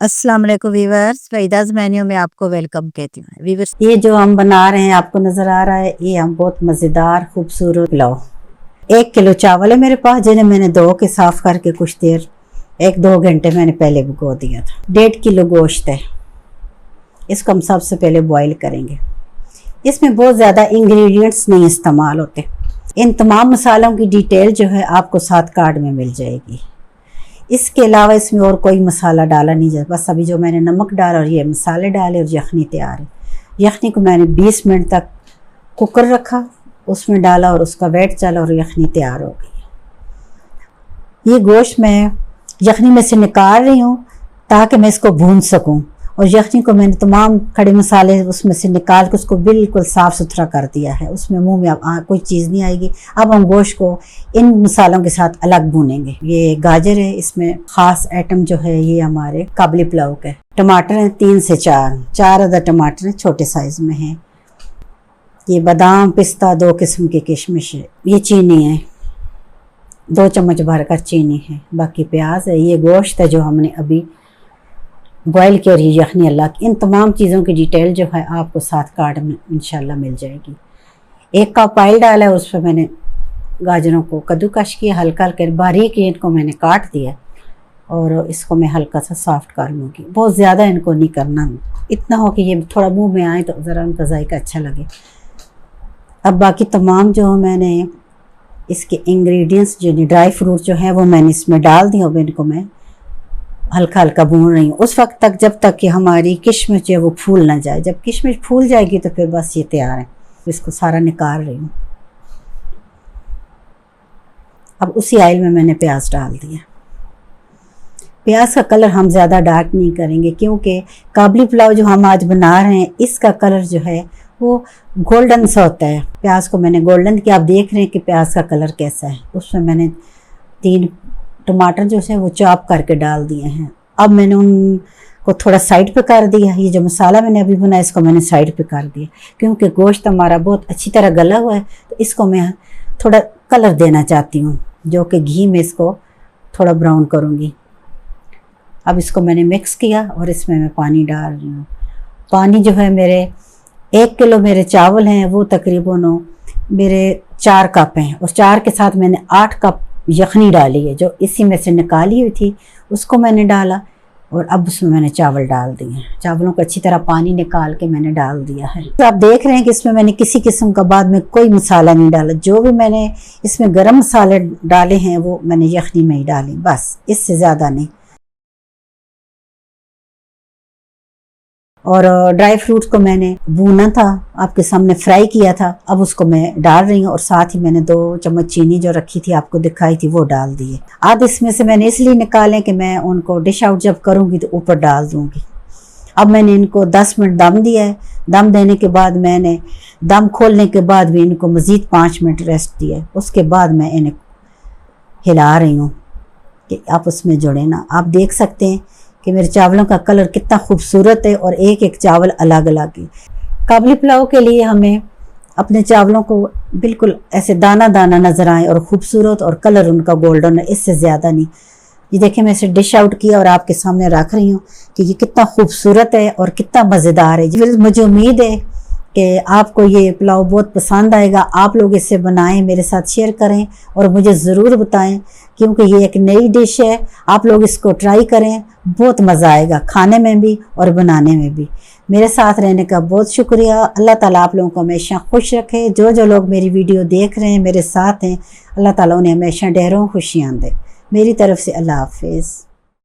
अस्सलाम वालेकुम viewers, फ़रीदाज़ menu में आपको वेलकम कहती हूँ। वीवर्स, ये जो हम बना रहे हैं आपको नज़र आ रहा है, ये हम बहुत मज़ेदार खूबसूरत पुलाव। 1 किलो चावल है मेरे पास, जिन्हें मैंने धो के साफ़ करके कुछ देर 1-2 घंटे मैंने पहले भिगो दिया था। 1.5 किलो गोश्त है, इसको हम सबसे पहले बॉईल करेंगे। इसमें बहुत ज़्यादा इंग्रेडिएंट्स नहीं इस्तेमाल होते। इन तमाम मसालों की डिटेल जो है आपको साथ कार्ड में मिल जाएगी। इसके अलावा इसमें और कोई मसाला डाला नहीं जाता, बस अभी जो मैंने नमक डाला और ये मसाले डाले और यखनी तैयार है। यखनी को मैंने 20 मिनट तक कुकर रखा, उसमें डाला और उसका वेट चला और यखनी तैयार हो गई। ये गोश्त मैं यखनी में से निकाल रही हूँ ताकि मैं इसको भून सकूँ, और यखनी को मैंने तमाम खड़े मसाले उसमें से निकाल के उसको बिल्कुल साफ़ सुथरा कर दिया है। उसमें मुंह में अब कोई चीज़ नहीं आएगी। अब हम गोश्त को इन मसालों के साथ अलग भूनेंगे। ये गाजर है, इसमें ख़ास आइटम जो है ये हमारे काबली पुलाव के टमाटर हैं 3 से 4 अदद टमाटर हैं, छोटे साइज़ में हैं। ये बादाम पिस्ता 2 किस्म की किशमिश है। ये चीनी है, 2 चम्मच भरकर चीनी है। बाकी प्याज है। ये गोश्त है जो हमने अभी बॉयल की, और ये यखनी अल्लाह की। इन तमाम चीज़ों की डिटेल जो है आपको साथ कार्ड में इंशाल्लाह मिल जाएगी। 1 कप ऑयल डाला है, उस पर मैंने गाजरों को कद्दूकश किया, हल्का हल्का बारीक इनको मैंने काट दिया, और इसको मैं हल्का सा सॉफ्ट कर लूँगी। बहुत ज़्यादा इनको नहीं करना, इतना हो कि ये थोड़ा मुँह में आए तो ज़रा उनका जायका अच्छा लगे। अब बाकी तमाम जो मैंने इसके इंग्रेडिएंट्स जो ड्राई फ्रूट जो है वो मैंने इसमें डाल दिया। अब इनको मैं हल्का हल्का भून रही हूँ उस वक्त तक जब तक कि हमारी किशमिश जो है वो फूल ना जाए। जब किशमिश फूल जाएगी तो फिर बस ये तैयार है। इसको सारा निकाल रही हूँ। अब उसी ऑयल में मैंने प्याज डाल दिया। प्याज का कलर हम ज़्यादा डार्क नहीं करेंगे, क्योंकि काबली पुलाव जो हम आज बना रहे हैं इसका कलर जो है वो गोल्डन सा होता है। प्याज को मैंने गोल्डन किया। आप देख रहे हैं कि प्याज का कलर कैसा है। उसमें मैंने 3 टमाटर जो है वो चॉप करके डाल दिए हैं। अब मैंने उनको थोड़ा साइड पे कर दिया। ये जो मसाला मैंने अभी बनाया इसको मैंने साइड पे कर दिया, क्योंकि गोश्त हमारा बहुत अच्छी तरह गला हुआ है, तो इसको मैं थोड़ा कलर देना चाहती हूँ, जो कि घी में इसको थोड़ा ब्राउन करूँगी। अब इसको मैंने मिक्स किया और इसमें मैं पानी डाल रही हूँ। पानी जो है मेरे 1 किलो मेरे चावल हैं वो तकरीबन मेरे 4 कप हैं, और 4 के साथ मैंने 8 कप यखनी डाली है जो इसी में से निकाली हुई थी, उसको मैंने डाला, और अब उसमें मैंने चावल डाल दिए हैं। चावलों को अच्छी तरह पानी निकाल के मैंने डाल दिया है। तो आप देख रहे हैं कि इसमें मैंने किसी किस्म का बाद में कोई मसाला नहीं डाला। जो भी मैंने इसमें गरम मसाले डाले हैं वो मैंने यखनी में ही डाले, बस इससे ज़्यादा नहीं। और ड्राई फ्रूट्स को मैंने भूना था, आपके सामने फ्राई किया था। अब उसको मैं डाल रही हूँ, और साथ ही मैंने 2 चम्मच चीनी जो रखी थी आपको दिखाई थी वो डाल दिए। आध इसमें से मैंने इसलिए निकाले कि मैं उनको डिश आउट जब करूँगी तो ऊपर डाल दूँगी। अब मैंने इनको 10 मिनट दम दिया है। दम देने के बाद मैंने दम खोलने के बाद भी इनको मज़ीद 5 मिनट रेस्ट दिया है। उसके बाद मैं इन्हें हिला रही हूँ कि आप उसमें जुड़े ना। आप देख सकते हैं कि मेरे चावलों का कलर कितना खूबसूरत है, और एक एक चावल अलग अलग है। काबली पुलाव के लिए हमें अपने चावलों को बिल्कुल ऐसे दाना दाना नज़र आए और ख़ूबसूरत, और कलर उनका गोल्डन है, इससे ज़्यादा नहीं। ये देखिए मैं इसे डिश आउट किया और आपके सामने रख रही हूँ कि ये कितना खूबसूरत है और कितना मज़ेदार है। मुझे उम्मीद है कि आपको ये पुलाव बहुत पसंद आएगा। आप लोग इसे बनाएं, मेरे साथ शेयर करें और मुझे ज़रूर बताएं, क्योंकि ये एक नई डिश है। आप लोग इसको ट्राई करें, बहुत मज़ा आएगा खाने में भी और बनाने में भी। मेरे साथ रहने का बहुत शुक्रिया। अल्लाह ताला आप लोगों को हमेशा खुश रखे। जो जो लोग मेरी वीडियो देख रहे हैं, मेरे साथ हैं, अल्लाह ताला उन्हें हमेशा ढेरों खुशियाँ दे। मेरी तरफ से अल्लाह हाफिज़।